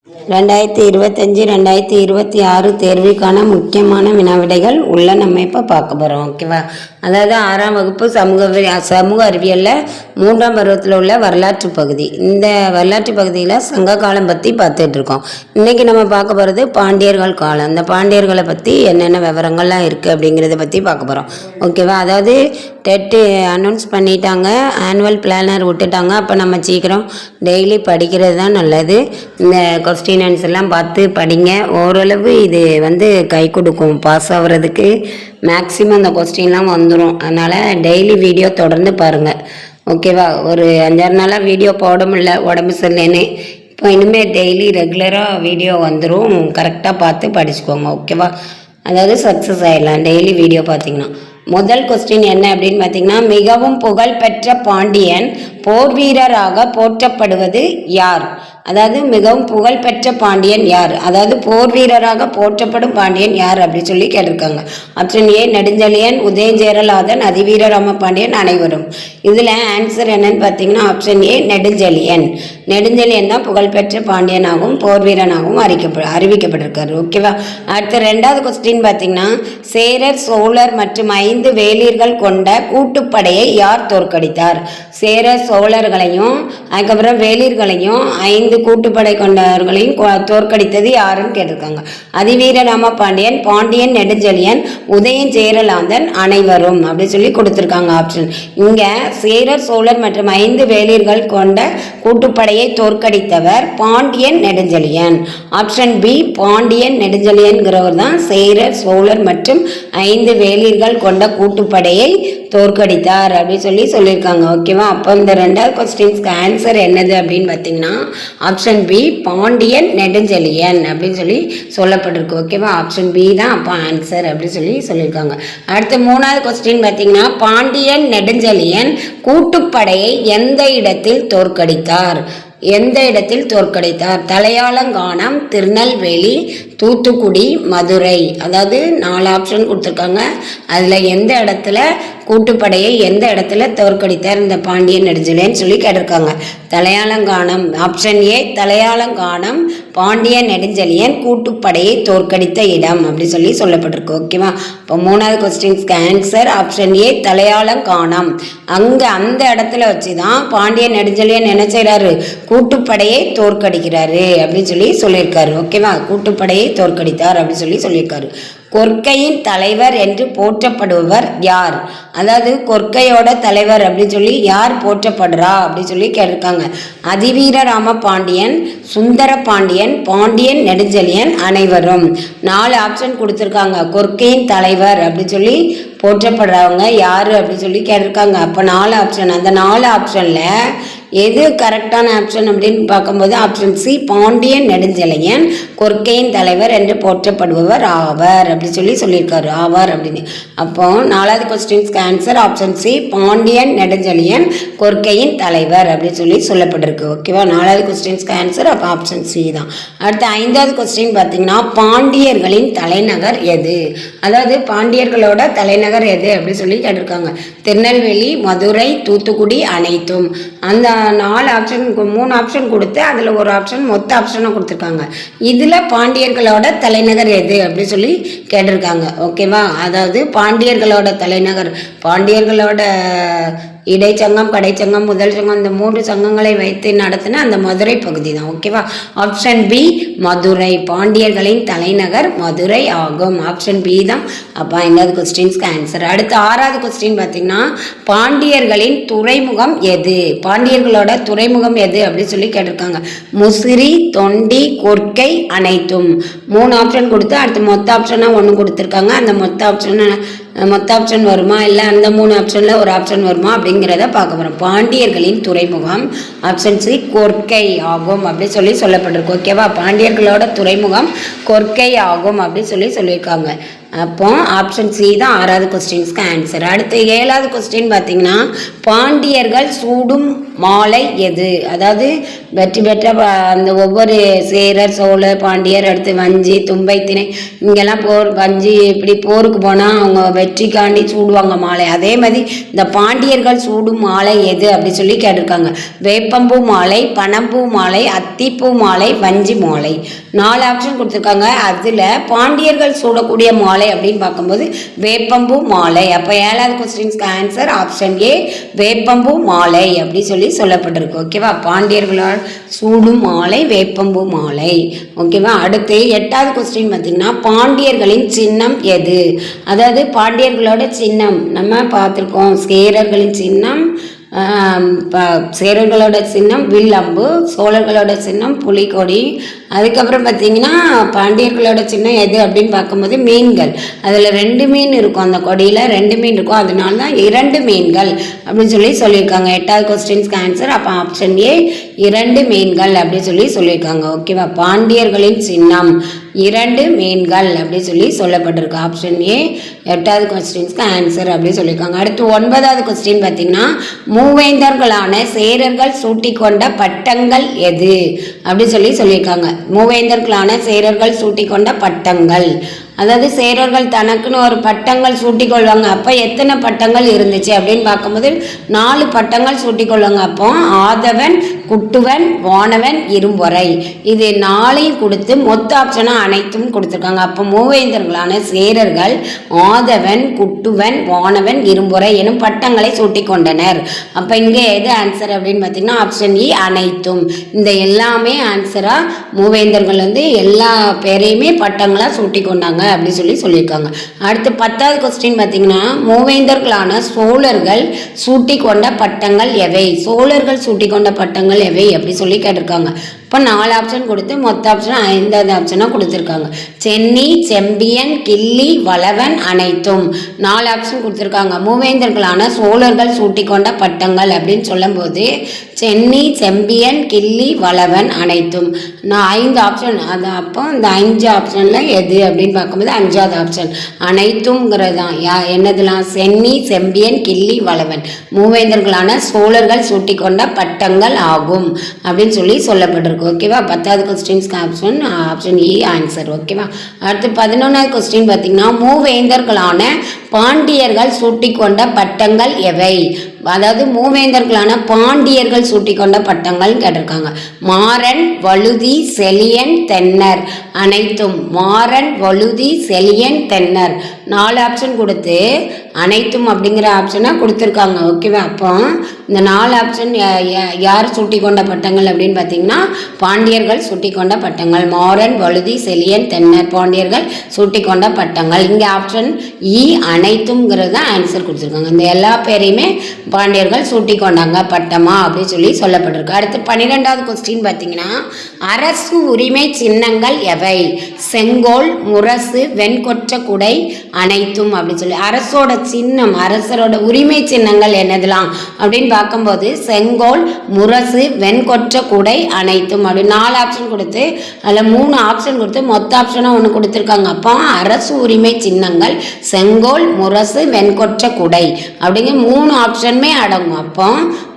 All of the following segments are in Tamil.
2025-2026 தேர்வுக்கான முக்கியமான வினாவிடைகள் உள்ள நம்ம இப்போ பார்க்க போகிறோம். ஓகேவா? அதாவது 6ஆம் வகுப்பு சமூக அறிவியலில் 3ஆம் பருவத்தில் உள்ள வரலாற்று பகுதி. இந்த வரலாற்று பகுதியில் சங்க காலம் பற்றி பார்த்துட்டு இருக்கோம். இன்றைக்கி நம்ம பார்க்க போகிறது பாண்டியர்கள் காலம். இந்த பாண்டியர்களை பற்றி என்னென்ன விவரங்கள்லாம் இருக்குது அப்படிங்கிறத பற்றி பார்க்க போகிறோம். ஓகேவா? அதாவது டெட்டு அனௌன்ஸ் பண்ணிட்டாங்க, ஆனுவல் பிளானர் விட்டுட்டாங்க. அப்போ நம்ம சீக்கிரம் டெய்லி படிக்கிறது தான் நல்லது. இந்த கொஸ்டின் ஆன்சர்லாம் பார்த்து படிங்க. ஓரளவு இது கை கொடுக்கும் பாஸ் ஆகிறதுக்கு. மேக்ஸிமம் அந்த கொஸ்டின்லாம் வந்துடும். அதனால் டெய்லி வீடியோ தொடர்ந்து பாருங்கள். ஓகேவா? ஒரு 5-6 நாளாக வீடியோ போட முடியல, உடம்பு சரியில்லைன்னு. இப்போ இனிமேல் டெய்லி ரெகுலராக வீடியோ வந்துடும். கரெக்டாக பார்த்து படிச்சுக்கோங்க. ஓகேவா? அதாவது சக்ஸஸ் ஆகிடலாம் டெய்லி வீடியோ பார்த்தீங்கன்னா. முதல் கொஸ்டின் என்ன அப்படின்னு பார்த்தீங்கன்னா, மிகவும் புகழ்பெற்ற பாண்டியன் போர் வீரராக போற்றப்படுவது யார்? அதாவது மிகவும் புகழ்பெற்ற பாண்டியன் யார்? அதாவது போர் வீரராக போற்றப்படும் பாண்டியன் யார் அப்படின்னு சொல்லி கேட்டிருக்காங்க. ஆப்ஷன் ஏ நெடுஞ்செழியன், உதயஞ்சேரலாதன், அதிவீரராம பாண்டியன், அனைவரும். இதில் ஆன்சர் என்னன்னு பார்த்தீங்கன்னா ஆப்ஷன் ஏ நெடுஞ்செழியன். நெடுஞ்செழியன் தான் புகழ்பெற்ற பாண்டியனாகவும் போர் வீரனாகவும் அறிவிக்கப்பட்டிருக்காரு. ஓகேவா? அடுத்த 2வது கொஸ்டின் பார்த்தீங்கன்னா, சேரர் சோழர் மற்றும் 5 வேளிர்கள் கொண்ட கூட்டுப்படையை யார் தோற்கடித்தார்? சேரர் சோழர்களையும் அதுக்கப்புறம் வேளிர்களையும் 5 கூட்டுப்படை கொண்டவர்களையும் தோற்கடித்தது யாருன்னு கேட்டிருக்காங்க. அதிவீரராம பாண்டியன், பாண்டியன் நெடுஞ்செழியன், உதயன் சேரலாந்தன், அனைவரும் அப்படின்னு சொல்லி கொடுத்துருக்காங்க ஆப்ஷன். இங்கே சேரர் சோழர் மற்றும் 5 வேளிர்கள் கொண்ட கூட்டுப்படையை தோற்கடித்தவர் பாண்டியன் நெடுஞ்செழியன். ஆப்ஷன் பி பாண்டியன் நெடுஞ்செழியன்கிறவர் தான் சேரர் சோழர் மற்றும் 5 வேளிர்கள் கொண்ட கூட்டுப்படையை தோற்கடித்தார் அப்படின்னு சொல்லியிருக்காங்க. ஓகேவா? அப்போ இந்த 2வது கொஸ்டின்ஸ்க்கு ஆன்சர் என்னது அப்படின்னு பார்த்தீங்கன்னா ஆப்ஷன் பி பாண்டியன் நெடுஞ்செழியன் அப்படின்னு சொல்லப்பட்டிருக்கு. ஓகேவா? ஆப்ஷன் பி தான் அப்போ ஆன்சர் அப்படின்னு சொல்லியிருக்காங்க. அடுத்து 3வது கொஸ்டின் பார்த்தீங்கன்னா, பாண்டியன் நெடுஞ்செழியன் கூட்டுப்படையை எந்த இடத்தில் தோற்கடித்தார்? எந்த இடத்தில் தோற்கடித்தார்? தலையாலங்கானம், திருநெல்வேலி, தூத்துக்குடி, மதுரை. அதாவது 4 ஆப்ஷன் கொடுத்துருக்காங்க. அதில் எந்த இடத்துல கூட்டுப்படையை எந்த இடத்துல தோற்கடித்தார் இந்த பாண்டியன் நெடுஞ்செழியன் சொல்லி கேட்டிருக்காங்க. தலையாலங்கானம். ஆப்ஷன் ஏ தலையாலங்கானம் பாண்டியன் நெடுஞ்செழியன் கூட்டுப்படையை தோற்கடித்த இடம் அப்படி சொல்லப்பட்டிருக்கு. ஓகேவா? இப்போ 3வது கொஸ்டின்ஸ்க்கு ஆன்சர் ஆப்ஷன் ஏ தலையாலங்கானம். அந்த இடத்துல வச்சு தான் பாண்டியன் நெடுஞ்செழியன் என்ன செய்கிறாரு? கூட்டுப்படையை தோற்கடிக்கிறாரு அப்படின்னு சொல்லியிருக்காரு. ஓகேவா? கூட்டுப்படையை தோற்கடித்தார் அப்படின்னு சொல்லியிருக்காரு. கொற்கையின் தலைவர் என்று போற்றப்படுபவர் யார்? அதாவது கொற்கையோட தலைவர் அப்படின்னு யார் போற்றப்படுறா அப்படின்னு கேட்டிருக்காங்க. அதிவீரராம பாண்டியன், சுந்தர பாண்டியன், பாண்டியன் நெடுஞ்செழியன், அனைவரும். 4 ஆப்ஷன் கொடுத்துருக்காங்க. கொற்கையின் தலைவர் அப்படின்னு போற்றப்படுறவங்க யாரு அப்படின்னு கேட்டிருக்காங்க. அப்போ 4 ஆப்ஷன். அந்த 4 ஆப்ஷன்ல எது கரெக்டான ஆப்ஷன் அப்படின்னு பார்க்கும்போது ஆப்ஷன் சி பாண்டியன் நெடுஞ்செழியன் கொற்கையின் தலைவர் என்று போற்றப்படுபவர் ஆவார் அப்படி சொல்லியிருக்காரு. ஆவார் அப்படின்னு. அப்போ 4வது கொஸ்டின்ஸ்க்கு answer option C Pandiyan Nedunchezhiyan கொற்கையின் தலைவர் அப்படின்னு சொல்லப்பட்டிருக்கு. ஓகேவா? 4வது கொஸ்டின்ஸ்க்கு ஆன்சர் அப்போ ஆப்ஷன் சி தான். அடுத்து 5வது கொஸ்டின் பார்த்தீங்கன்னா, பாண்டியர்களின் தலைநகர் எது? அதாவது பாண்டியர்களோட தலைநகர் எது அப்படின்னு கேட்டிருக்காங்க. திருநெல்வேலி, மதுரை, தூத்துக்குடி, அனைத்தும். அந்த 4 ஆப்ஷன் 3 ஆப்ஷன் கொடுத்து அதில் ஒரு ஆப்ஷன் மொத்த ஆப்ஷனாக கொடுத்துருக்காங்க. இதில் பாண்டியர்களோட தலைநகர் எது அப்படின்னு கேட்டிருக்காங்க. ஓகேவா? அதாவது பாண்டியர்களோட தலைநகர், பாண்டியர்களோட இடைச்சங்கம், கடைச்சங்கம், முதல் சங்கம், இந்த 3 சங்கங்களை வைத்து நடத்தின அந்த மதுரை பகுதி தான். ஓகேவா? Option B Madurai. பாண்டியர்களின் தலைநகர் மதுரை ஆகும். ஆப்ஷன் பி தான் அப்போ 5வது கொஸ்டின்ஸ்க்கு ஆன்சர். அடுத்து 6வது கொஸ்டின் பார்த்தீங்கன்னா, பாண்டியர்களின் துறைமுகம் எது? பாண்டியர்களோட துறைமுகம் எது அப்படின்னு கேட்டிருக்காங்க. முசிறி, தொண்டி, கொற்கை, அனைத்தும். 3 ஆப்ஷன் கொடுத்து அடுத்து மொத்த ஆப்ஷனாக 1 கொடுத்துருக்காங்க. அந்த மொத்த ஆப்ஷன் வருமா, இல்லை அந்த 3 ஆப்ஷனில் ஒரு ஆப்ஷன் வருமா அப்படிங்கிறத பார்க்க போகிறோம். பாண்டியர்களின் துறைமுகம் ஆப்ஷன் சி கொற்கை ஆகும் அப்படி சொல்லப்பட்டிருக்கு. ஓகேவா? பாண்டியர்களோட துறைமுகம் கொற்கை ஆகும் அப்படி சொல்லியிருக்காங்க. அப்போ ஆப்ஷன் சி தான் 6வது கொஸ்டின்ஸ்க்கு ஆன்சர். அடுத்து 7வது கொஸ்டின் பார்த்தீங்கன்னா, பாண்டியர்கள் சூடும் மாலை எது? அதாவது வெற்றி பெற்ற அந்த ஒவ்வொரு சேரர், சோழர், பாண்டியர், அடுத்து வஞ்சி, தும்பை, திணை இங்கெல்லாம் வஞ்சி இப்படி போருக்கு போனால் அவங்க வெற்றிக்காண்டி சூடுவாங்க மாலை. அதே மாதிரி இந்த பாண்டியர்கள் சூடும் மாலை எது அப்படி சொல்லி கேட்டிருக்காங்க. வேப்பம்பூ மாலை, பனம்பூ மாலை, அத்திப்பூ மாலை, வஞ்சி மாலை. 4 ஆப்ஷன் கொடுத்துருக்காங்க. அதில் பாண்டியர்கள் சூடக்கூடிய மாலை அப்படின்னு பார்க்கும்போது வேப்பம்பூ மாலை. அப்போ 7வது கொஸ்டின்ஸ்க்கு ஆன்சர் ஆப்ஷன் ஏ வேப்பம்பூ மாலை அப்படி சொல்லி சொல்லப்பட்டிருக்கு. ஓகேவா? பாண்டியர்களால் சூடும் மாலை வேப்பம்பூ மாலை. ஓகேவா? அடுத்து 8வது கொஸ்டின் பார்த்தீங்கன்னா பாண்டியர்களின் சின்னம் எது? அதாவது பாண்டியர்களோட சின்னம் நம்ம பார்த்துருக்கோம். சேரர்களின் சின்னம் சேரர்களோட சின்னம் வில்லம்பு, சோழர்களோட சின்னம் புலிக்கொடி. அதுக்கப்புறம் பார்த்தீங்கன்னா பாண்டியர்களோட சின்னம் எது அப்படின்னு பார்க்கும்போது மீன்கள். அதில் 2 மீன் இருக்கும், அந்த கொடியில் 2 மீன் இருக்கும், அதனால தான் 2 மீன்கள் அப்படின்னு சொல்லி சொல்லியிருக்காங்க. 8வது கொஸ்டின்ஸ்க்கு ஆன்சர் அப்போ ஆப்ஷன் ஏ 2 மீன்கள் அப்படின்னு சொல்லி சொல்லியிருக்காங்க. ஓகேவா? பாண்டியர்களின் சின்னம் 2 மீன்கள் அப்படி சொல்லி சொல்லப்பட்டிருக்கு. ஆப்ஷன் ஏ 8வது கொஸ்டின்ஸ்க்கு ஆன்சர் அப்படி சொல்லியிருக்காங்க. அடுத்து 9வது கொஸ்டின் பார்த்தீங்கன்னா மூவேந்தர்களான சேரர்கள் சூட்டிக்கொண்ட பட்டங்கள் எது அப்படி சொல்லி சொல்லியிருக்காங்க. மூவேந்தர்களான சேரர்கள் சூட்டிக்கொண்ட பட்டங்கள், அதாவது சேரர்கள் தனக்குன்னு ஒரு பட்டங்கள் சூட்டிக்கொள்வாங்க. அப்போ எத்தனை பட்டங்கள் இருந்துச்சு அப்படின்னு பார்க்கும்போது 4 பட்டங்கள் சூட்டிக்கொள்வாங்க. அப்போ ஆதவன், குட்டுவன், வானவன், இரும்பொறை இது 4ஐயும் கொடுத்து மொத்த ஆப்ஷனாக அனைத்தும் கொடுத்துருக்காங்க. அப்போ மூவேந்தர்களான சேரர்கள் ஆதவன், குட்டுவன், வானவன், இரும்பொறை எனும் பட்டங்களை சூட்டிக்கொண்டனர். அப்போ இங்கே எது ஆன்சர் அப்படின்னு பார்த்தீங்கன்னா ஆப்ஷன் இ அனைத்தும். இந்த எல்லாமே ஆன்சராக மூவேந்தர்கள் எல்லா பேரையுமே பட்டங்களாக சூட்டி கொண்டாங்க அப்படி சொல்லி சொல்லியிருக்காங்க. அடுத்து 10வது கொஸ்டின் பார்த்தீங்கன்னா மூவேந்தர்களான சோழர்கள் சூட்டி கொண்ட பட்டங்கள் எவை? சோழர்கள் சூட்டி கொண்ட பட்டங்கள் எவை அப்படி சொல்லி கேட்டிருக்காங்க. இப்போ 4 ஆப்ஷன் கொடுத்து மொத்த ஆப்ஷன் 5வது ஆப்ஷனாக கொடுத்துருக்காங்க. சென்னி, செம்பியன், கிள்ளி, வளவன், அனைத்தும் 4 ஆப்ஷன் கொடுத்துருக்காங்க. மூவேந்தர்களான சோழர்கள் சூட்டி கொண்ட பட்டங்கள் அப்படின்னு சொல்லும்போது சென்னி, செம்பியன், கிள்ளி, வளவன், அனைத்தும். நான் 5 ஆப்ஷன் அது. அப்போ இந்த 5 ஆப்ஷனில் எது அப்படின்னு பார்க்கும்போது 5வது ஆப்ஷன் அனைத்தும்ங்கிறது தான். என்னதுலாம்? சென்னி, செம்பியன், கிள்ளி, வளவன் மூவேந்தர்களான சோழர்கள் சூட்டி கொண்ட பட்டங்கள் ஆகும் அப்படின்னு சொல்லி சொல்லப்பட்டிருக்கு. ஓகேவா? 10வது கொஸ்டின்ஸ்க்கு ஆப்ஷன் இ ஆன்சர். ஓகேவா? அடுத்து 11வது கொஸ்டின் பார்த்தீங்கன்னா மூவேந்தர்களான பாண்டியர்கள் சூட்டி கொண்ட பட்டங்கள் எவை? அதாவது மூவேந்தர்களான பாண்டியர்கள் சூட்டி கொண்ட பட்டங்கள் கேட்டிருக்காங்க. மாறன், வழுதி, செலியன், தென்னர் அனைத்தும். மாறன், வழுதி, செலியன், தென்னர் 4 ஆப்ஷன் கொடுத்து அனைத்தும் அப்படிங்கிற ஆப்ஷனை கொடுத்துருக்காங்க. ஓகேவா? அப்போ இந்த 4 ஆப்ஷன் யார் சூட்டி கொண்ட பட்டங்கள் அப்படின்னு பார்த்தீங்கன்னா பாண்டியர்கள் சூட்டி கொண்ட பட்டங்கள். மாறன், வழுதி, செலியன், தென்னர் பாண்டியர்கள் சூட்டி கொண்ட பட்டங்கள். இங்கே ஆப்ஷன் இ அனைத்தும்ங்கிறது தான் ஆன்சர் கொடுத்துருக்காங்க. இந்த எல்லா பேரையுமே பாண்டியர்கள் சூட்டி கொண்டாங்க பட்டமா அப்படின்னு சொல்லி சொல்லப்பட்டிருக்கு. அடுத்து 12வது கொஸ்டின் பார்த்தீங்கன்னா அரசு உரிமை சின்னங்கள் எவை? செங்கோல், முரசு, வெண்கொற்ற குடை, அனைத்தும் அப்படின்னு சொல்லி. அரசோட சின்னம், அரசரோட உரிமை சின்னங்கள் என்னதுலாம் அப்படின்னு பார்க்கும்போது செங்கோல், முரசு, வெண்கொற்ற குடை, அனைத்தும் அப்படின்னு 4 ஆப்ஷன் கொடுத்து அதில் 3 ஆப்ஷன் கொடுத்து மொத்த ஆப்ஷனாக ஒன்று கொடுத்துருக்காங்க. அப்போ அரசு உரிமை சின்னங்கள் செங்கோல், முரசு, வெண்கொற்ற குடை அப்படிங்கிற 3 ஆப்ஷனுமே அடங்கும். அப்போ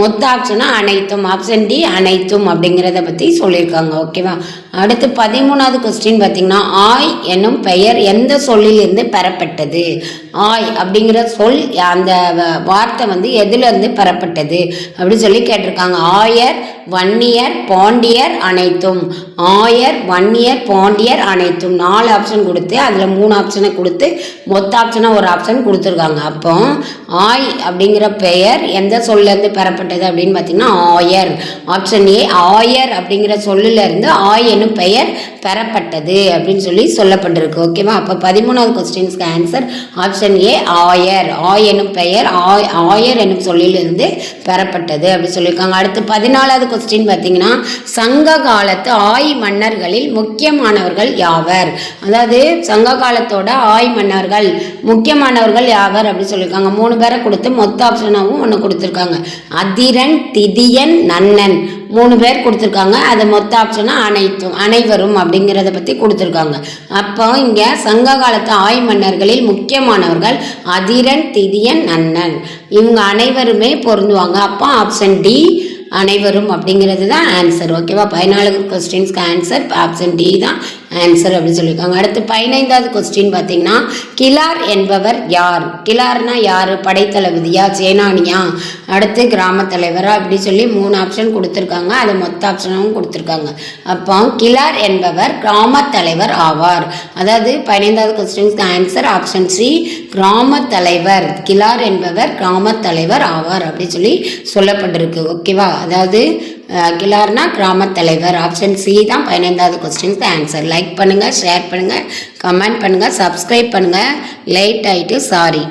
மொத்த ஆப்ஷனாக அனைத்தும். ஆப்ஷன் டி அனைத்தும் அப்படிங்கிறத பற்றி சொல்லியிருக்காங்க. ஓகேவா? அடுத்து 13வது கொஸ்டின் பார்த்தீங்கன்னா ஆய் என்னும் பெயர் எந்த சொல்லிலிருந்து பெறப்பட்டது? ஆய் அப்படிங்கிற சொல் அந்த வார்த்தை எதுலேருந்து பெறப்பட்டது அப்படி சொல்லி கேட்டிருக்காங்க. ஆயர், வன்னியர், பாண்டியர், அனைத்தும். ஆயர், வன்னியர், பாண்டியர், அனைத்தும் 4 ஆப்ஷன் கொடுத்து அதில் 3 ஆப்ஷனை கொடுத்து மொத்த ஆப்ஷனாக ஒரு ஆப்ஷன் கொடுத்துருக்காங்க. அப்போ ஆய் அப்படிங்கிற பெயர் எந்த சொல்லிருந்து பெறப்பட்டது அப்படின்னு பார்த்தீங்கன்னா ஆயர். ஆப்ஷன் ஏ ஆயர் அப்படிங்கிற சொல்லிலிருந்து ஆய் என்னும் பெயர் பெறப்பட்டது அப்படின்னு சொல்லி சொல்லப்பட்டிருக்கு. ஓகேவா? அப்போ 13வது கொஸ்டின்ஸ்க்கு ஆன்சர் ஆப்ஷன் ஏ ஆயர். ஆய் என்னும் பெயர் ஆயர் என்னும் சொல்லிலிருந்து பெறப்பட்டது அப்படின்னு சொல்லியிருக்காங்க. அடுத்து 14வது கொஸ்டின் பார்த்தீங்கன்னா சங்க காலத்து ஆய் மன்னர்களில் முக்கியமானவர்கள் யாவர்? அதாவது சங்க காலத்தோட ஆய் மன்னர்கள் முக்கியமானவர்கள் யாவர் அப்படின்னு சொல்லியிருக்காங்க. 3 பேரை கொடுத்து மொத்த ஆப்ஷனாகவும் ஒன்று கொடுத்துருக்காங்க. அதிரன், திதியன், நன்னன் 3 பேர் கொடுத்துருக்காங்க. அது மொத்த ஆப்ஷனாக அனைவரும் அப்படிங்கிறத பற்றி கொடுத்துருக்காங்க. அப்போ இங்கே சங்க காலத்து ஆய் மன்னர்களில் முக்கியமானவர்கள் அதிரன், திதியன், நன்னன் இவங்க அனைவருமே பொருந்துவாங்க. அப்போ ஆப்ஷன் டி அனைவரும் அப்படிங்கிறது தான் ஆன்சர். ஓகேவா? 14 கொஸ்டின்ஸ்க்கு ஆன்சர் ஆப்ஷன் டி தான் ஆன்சர் அப்படின்னு சொல்லியிருக்காங்க. அடுத்து 15வது கொஸ்டின் பார்த்தீங்கன்னா, கிலார் என்பவர் யார்? கிலார்னா யார்? படைத்தளபதியா, சேனானியா, அடுத்து கிராம தலைவரா அப்படி சொல்லி 3 ஆப்ஷன் கொடுத்துருக்காங்க. அது மொத்த ஆப்ஷனாகவும் கொடுத்துருக்காங்க. அப்போ கிலார் என்பவர் கிராம தலைவர் ஆவார். அதாவது 15வது கொஸ்டின்ஸ்க்கு ஆன்சர் ஆப்ஷன் சி கிராம தலைவர். கிலார் என்பவர் கிராம தலைவர் ஆவார் அப்படி சொல்லி சொல்லப்பட்டிருக்கு. ஓகேவா? அதாவது கிலார்னா கிராம தலைவர். ஆப்ஷன் சி தான் 15வது கொஸ்டின்ஸ்க்கு ஆன்சர். லைக் பண்ணுங்கள், ஷேர் பண்ணுங்கள், கமெண்ட் பண்ணுங்கள், சப்ஸ்கிரைப் பண்ணுங்கள். லேட் ஆகிட்டு சாரி.